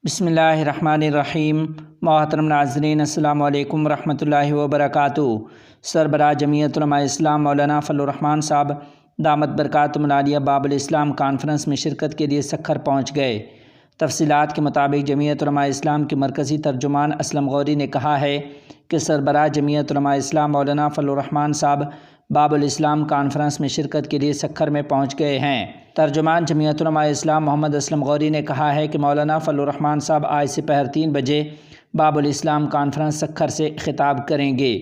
بسم اللہ الرحمن الرحیم۔ محترم ناظرین، السلام علیکم ورحمۃ اللہ وبرکاتہ۔ سربراہ جمعیت علماء اسلام مولانا فضل الرحمان صاحب دامت برکاتہم العالیہ باب الاسلام کانفرنس میں شرکت کے لیے سکھر پہنچ گئے۔ تفصیلات کے مطابق جمعیت علماء اسلام کے مرکزی ترجمان اسلم غوری نے کہا ہے کہ سربراہ جمعیت علماء اسلام مولانا فضل الرحمان صاحب باب الاسلام کانفرنس میں شرکت کے لیے سکھر میں پہنچ گئے ہیں۔ ترجمان جمعیت علماء اسلام محمد اسلم غوری نے کہا ہے کہ مولانا فضل الرحمان صاحب آج سے پہر 3 بجے باب الاسلام کانفرنس سکھر سے خطاب کریں گے۔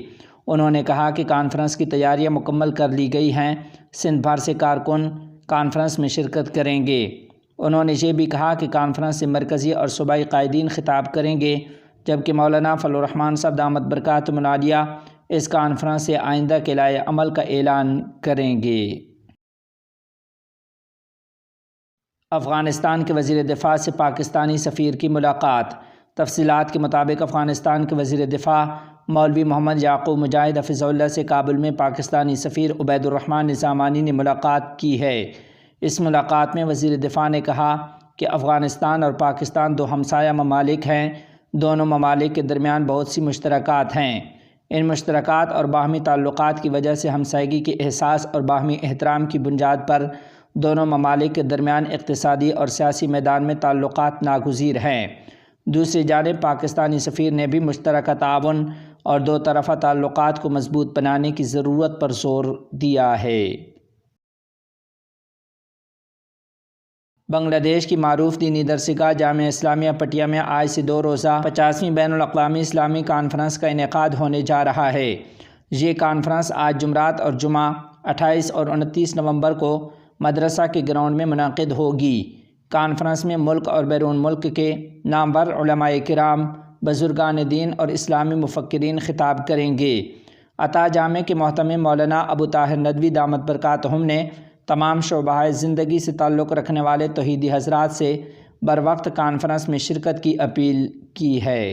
انہوں نے کہا کہ کانفرنس کی تیاریاں مکمل کر لی گئی ہیں، سندھ بھر سے کارکن کانفرنس میں شرکت کریں گے۔ انہوں نے یہ بھی کہا کہ کانفرنس سے مرکزی اور صوبائی قائدین خطاب کریں گے، جبکہ مولانا فضل الرحمان صاحب دامت برکاتہم العالیہ اس کانفرنس سے آئندہ کے لائے عمل کا اعلان کریں گے۔ افغانستان کے وزیر دفاع سے پاکستانی سفیر کی ملاقات۔ تفصیلات کے مطابق افغانستان کے وزیر دفاع مولوی محمد یعقوب مجاہد حفظہ اللہ سے کابل میں پاکستانی سفیر عبید الرحمن نظامانی نے ملاقات کی ہے۔ اس ملاقات میں وزیر دفاع نے کہا کہ افغانستان اور پاکستان 2 ہمسایہ ممالک ہیں۔ دونوں ممالک کے درمیان بہت سی مشترکات ہیں۔ ان مشترکات اور باہمی تعلقات کی وجہ سے ہمسائیگی کے احساس اور باہمی احترام کی بنیاد پر دونوں ممالک کے درمیان اقتصادی اور سیاسی میدان میں تعلقات ناگزیر ہیں۔ دوسری جانب پاکستانی سفیر نے بھی مشترکہ تعاون اور 2 طرفہ تعلقات کو مضبوط بنانے کی ضرورت پر زور دیا ہے۔ بنگلہ دیش کی معروف دینی درسگاہ جامعہ اسلامیہ پٹیا میں آج سے 2 روزہ 50ویں بین الاقوامی اسلامی کانفرنس کا انعقاد ہونے جا رہا ہے۔ یہ کانفرنس آج جمعرات اور جمعہ 28 اور 29 نومبر کو مدرسہ کے گراؤنڈ میں منعقد ہوگی۔ کانفرنس میں ملک اور بیرون ملک کے نامور علماء کرام، بزرگان دین اور اسلامی مفکرین خطاب کریں گے۔ عطا جامع کے محتمم مولانا ابو طاہر ندوی دامت برکاتہم نے تمام شعبۂ زندگی سے تعلق رکھنے والے توحیدی حضرات سے بروقت کانفرنس میں شرکت کی اپیل کی ہے۔